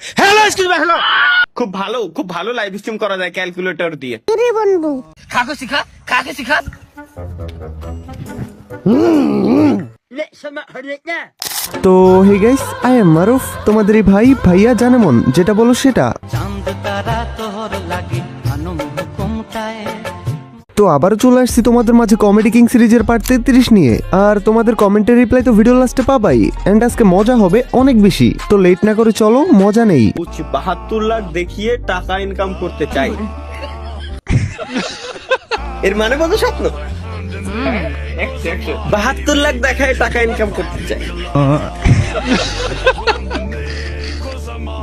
Hello excuse me hello. খুব ভালো live stream করা যায় ক্যালকুলেটর দিয়ে। রে বন্ধু খাকে শিখা তো হে গাইস, আই এম মারুফ, তোমাদের এই ভাইয়া জানেমন, যেটা বলো সেটা। তো আবারও চলে আসছি তোমাদের মাঝে কমেডি কিং সিরিজের পার্ট 33 নিয়ে। আর তোমাদের কমেন্টের রিপ্লাই তো ভিডিও লাস্টে পাবাই, এন্ড আজকে মজা হবে অনেক বেশি। তো লেট না করে চলো, মজা নেই। 72 লাখ দেখিয়ে টাকা ইনকাম করতে চাই। এর মানে বলতো স্বপ্ন 72 লাখ দেখায় টাকা ইনকাম করতে চাই।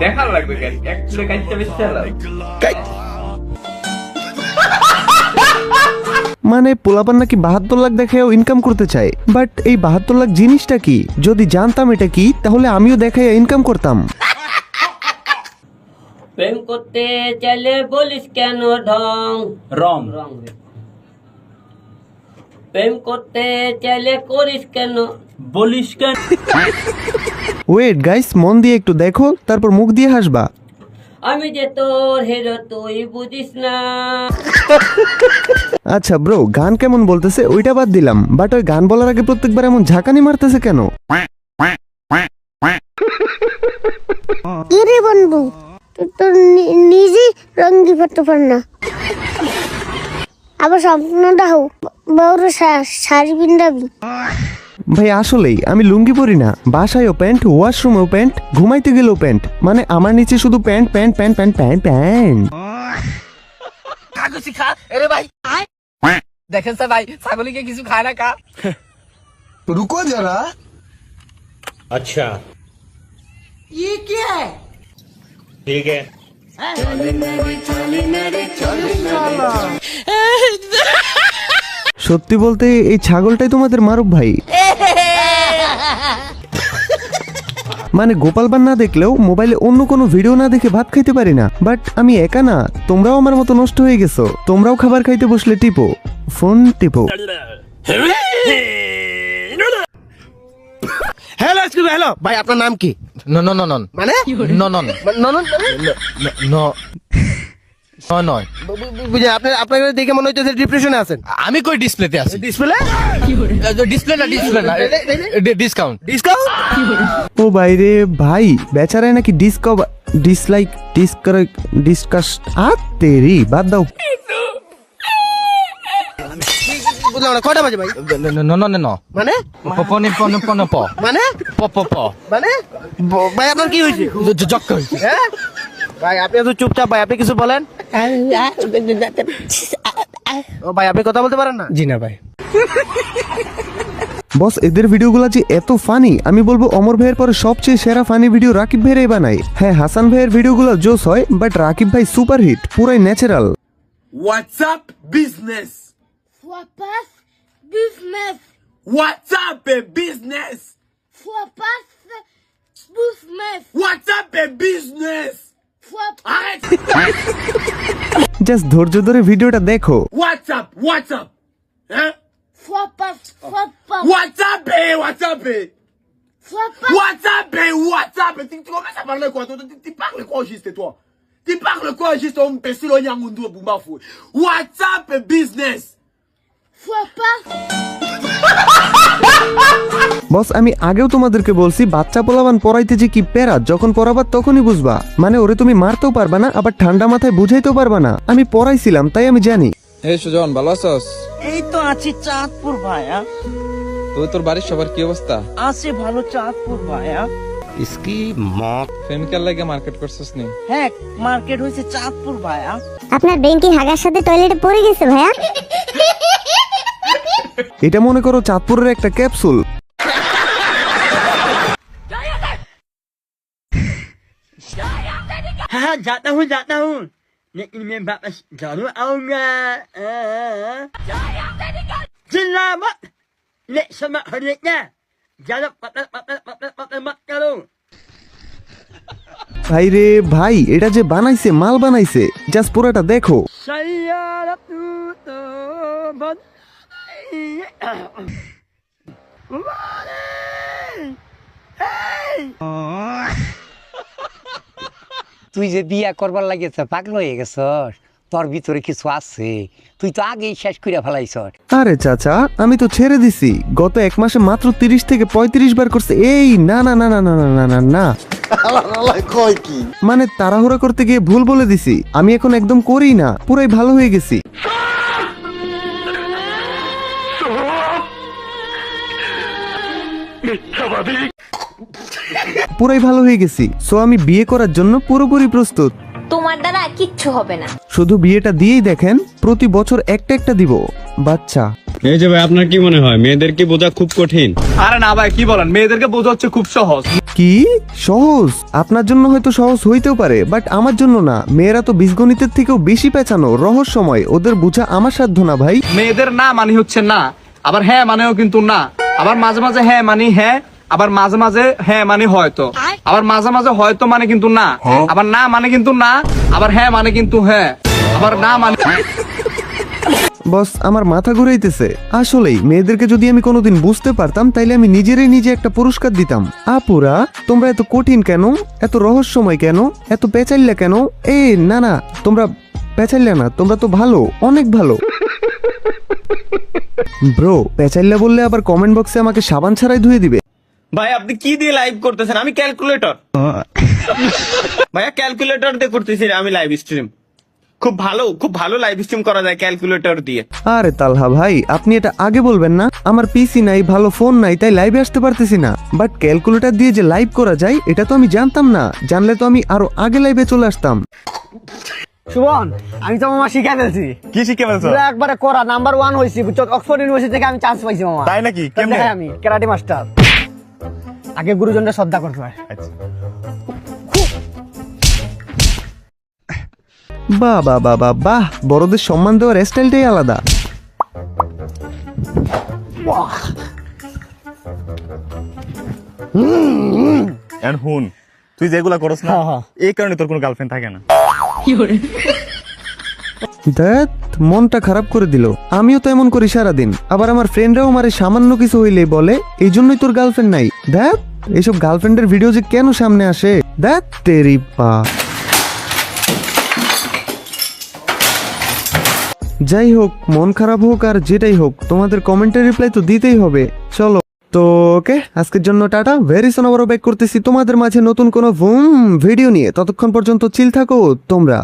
দেখার লাগবে কেন? একচুয়ালি কাজটা বেশি চালাও। মানে পোলাপান নাকি 72 লাখ দেখায়ও ইনকাম করতে চায়। বাট এই 72 লাখ জিনিসটা কি? যদি জানতাম এটা কি, তাহলে আমিও দেখাই ইনকাম করতাম। প্রেম করতে চাইলে বলিস কেন ঢং রং রং প্রেম করতে চাইলে করিস কেন বলিস কেন? ওয়েট গাইস, মন দিয়ে একটু দেখো, তারপর মুখ দিয়ে হাসবা। আমি যে তোর হিরো তুই বুঝিস না। আচ্ছা ব্রো, গান কেমন বলতেছে ওইটা বাদ দিলাম, বাট ওই গান বলার আগে প্রত্যেকবার এমন ঝাঁকানি মারতেছে কেন? রে বন্ধু তুই তো নিজে রং দিতে পার না, আবার স্বপ্নটা হোক বড় শাড়ি পিন্দাবি। ভাই আসলেই আমি লুঙ্গি পরি না, বাসায়ও প্যান্ট, ওয়াশরুমেও প্যান্ট, ঘুমাইতে গেলেও প্যান্ট। মানে আমার নিচে শুধু pant pant pant pant pant pant. খাগো শিখা এরে ভাই দেখেন স্যার ভাই ছাগলিকে কিছু খায় না কা रुको जरा। अच्छा ये क्या है ठीक है। সত্যি বলতে এই ছাগলটাই তোমাদের মারুফ ভাই। মানে গোপালবান না দেখলেও মোবাইলে অন্য কোনো ভিডিও না দেখে ভাত খাইতে পারি না। বাট আমি একা না, তোমরাও আমার মতো নষ্ট হয়ে গেছো। তোমরাও খাবার খাইতে বসলে টিপো, ফোন টিপো। হ্যালো এক্সকিউজ মি হ্যালো ভাই, আপনার নাম কি? নন মানে নন নয় বুঝে আপনাকে দেখে মনে হচ্ছে ডিপ্রেশনে আছেন। আমি কই ডিসপ্লেতে আছি ডিসপ্লে ডিসপ্লে না ডিসকাউন্ট ও বাইরে ভাই, বেচারায় নাকি ডিসলাইক ডিসকাস তেরি বাদ দাও। বুঝলাম না, কয়টা বাজে ভাই? ন মানে পনে পনে পনে প মানে প প প মানে ভাই আপনার কি হয়েছে? জক হইছে হ্যাঁ ভাই আপনি এত চুপচাপ, ভাই আপনি কিছু বলেন। ও ভাই আপনি কথা বলতে পারেন না? জি না ভাই বস এদের ভিডিওগুলো যে এত ফানি, আমি বলবো অমর ভাইয়ের পরে সবচেয়ে সেরা ফানি ভিডিও রাকিব ভাইয়েরাই বানায়। হ্যাঁ, হাসান ভাইয়ের ভিডিওগুলো জোস হয়, বাট রাকিব ভাই সুপার হিট, পুরাই natural. WhatsApp business Fuapas business. WhatsApp business Fuapas business. WhatsApp business Fuapas. Just ধৈর্য ধরে ভিডিওটা দেখো। হোয়াটসঅ্যাপ হ্যাঁ Fuapas. Fuapas. WhatsApp. Fuapas. Tu commences à parler quoi? Tu parles quoi juste toi? Tu parles quoi juste on pèse le nyangundu bumba fou. WhatsApp business. Fuapas. বস আমি আগেও তোমাদেরকে বলছি, বাচ্চা পোলাবান পড়াইতে যে কি প্যারা, যখন পড়াবার তখনই বুঝবা। মানে ওরে তুমি মারতেও পারবা না, আবার ঠান্ডা মাথায় বুঝাইতেও পারবা না। আমি পড়াইছিলাম তাই আমি জানি। এই সুজন, ভালো আছস? এই তো আছি চাঁদপুর ভাইয়া। তুই তোর বাড়ির সবার কি অবস্থা? আছে ভালো চাঁদপুর ভাইয়া। প্রেমিকার লাগে মার্কেট করছিস নি? হ্যাঁ মার্কেট হয়েছে চাঁদপুর ভাইয়া। আপনার বেঙ্কি হাগার সাথে টয়লেটে পড়ে গেছে ভাইয়া। এটা মনে করো চাঁদপুরের একটা ক্যাপসুল। हाँ जाता हूँ लेकिन मैं वापस जरूर आऊंगा। चिल्ला मत, ले समय हरेगा, ज्यादा पता मत करो। ভাই রে ভাই, এটা যে বানাইছে মাল বানাইছে, জাস্ট পুরোটা দেখো। सैयारा तू तो बन তুই যে বিয়া করবার লাগিয়েছ পাগল হয়ে গেছস, তোর ভিতরে কিছু আছে, তুই তো আগেই শেষ করে ফেলাইছ। আরে চাচা, আমি তো ছেড়ে দিছি। গত 1 মাসে মাত্র 30 থেকে 35 বার করছে। এই না না না না না না না না না, মানে তাড়াহুড়া করতে গিয়ে ভুল বলে দিছি। আমি এখন একদম করি না, পুরাই ভালো হয়ে গেছি। পুরাই ভালো হয়ে গেছি। সো আমি বিয়ে করার জন্য পুরোপুরি প্রস্তুত। তোমার দ্বারা কিচ্ছু হবে না। শুধু বিয়েটা দিয়েই দেখেন, প্রতি বছর একটা একটা দিব বাচ্চা। এই যে ভাই, আপনার কি মনে হয় মেয়েদের কি বোঝা খুব কঠিন? আরে না ভাই, কি বলেন, মেয়েদেরকে বোঝা হচ্ছে খুব সহজ। কি সহজ? আপনার জন্য হয়তো সহজ হইতেও পারে, বাট আমার জন্য না। মেয়েরা তো বীজগণিতের থেকেও বেশি পেঁচানো, রহস্যময়। ওদের বোঝা আমার সাধ্য না ভাই। মেয়েদের না মানে হচ্ছে না, আবার হ্যাঁ মানেও কিন্তু না, আবার মাঝে মাঝে হ্যাঁ মানে হ্যাঁ, আবার মাঝে মাঝে হ্যাঁ মানে হয়তো, আবার মাঝে মাঝে হয়তো মানে কিন্তু না, আবার না মানে কিন্তু না, আবার হ্যাঁ মানে কিন্তু হ্যাঁ, আবার না মানে। বস, আমার মাথা ঘুরাইতেছে। আসলেই মেয়েদেরকে যদি আমি কোনোদিন বুঝতে পারতাম, তাইলে আমি নিজেরই নিজে একটা পুরস্কার দিতাম। আপুরা, তোমরা এত কঠিন কেন, এত রহস্যময় কেন, এত পেঁচাইল্লা কেন? এ না না, তোমরা পেঁচাইল্লা না, তোমরা তো ভালো, অনেক ভালো। ব্রো, পেঁচাইল্লা বললে আবার কমেন্ট বক্সে আমাকে সাবান ছাড়াই ধুয়ে দিবে। ভাই আপনি কি দিয়ে লাইভ করতেছেন? আমি ক্যালকুলেটর। ভাইয়া ক্যালকুলেটর দিয়ে করতেছি আমি লাইভ স্ট্রিম। খুব ভালো লাইভ স্ট্রিম করা যায় ক্যালকুলেটর দিয়ে। আরে তালহা ভাই, আপনি এটা আগে বলবেন না? আমার পিসি নাই, ভালো ফোন নাই, তাই লাইভে আসতে পারতেছি না। বাট ক্যালকুলেটর দিয়ে যে লাইভ করা যায়, এটা তো আমি জানতাম না। জানলে তো আমি আরো আগে লাইভে চলে আসতাম। সুমন, আমি তো মামা শিখে ফেলছি। কি শিখে ফেলছো? পুরো একবারে করা নাম্বার 1 হইছি, বুঝছো? অক্সফোর্ড ইউনিভার্সিটি থেকে আমি চান্স পাইছি মামা। তাই নাকি? কেমনে? দেখাই আমি ক্যারাটে মাস্টার। আগে গুরুজনদের শ্রদ্ধা করতে হয়। বাহ বাহ বাহ বাহ বাহ, বড়দের সম্মান দেওয়ার স্টাইলটাই আলাদা। হুন, তুই যেগুলা করস না, এই কারণে তোর কোনো গার্লফ্রেন্ড থাকে না। দেখ, মনটা খারাপ করে দিল। আমিও তো এমন করি সারাদিন। আবার আমার ফ্রেন্ডরাও আমারে সামান্য কিছু হইলেই বলে এই জন্যই তোর গার্লফ্রেন্ড নাই। দেখ, এইসব গার্লফ্রেন্ডের ভিডিও যে কেন সামনে আসে। দেখ তেরি পা। যাই হোক, মন খারাপ হোক আর যেটাই হোক, তোমাদের কমেন্টের রিপ্লাই তো দিতেই হবে। চলো তো, ওকে, আজকের জন্য টাটা। ভেরি সুন আবারও ব্যাক করতেছি তোমাদের মাঝে নতুন কোনো ভিডিও নিয়ে। ততক্ষণ পর্যন্ত চিল থাকো তোমরা।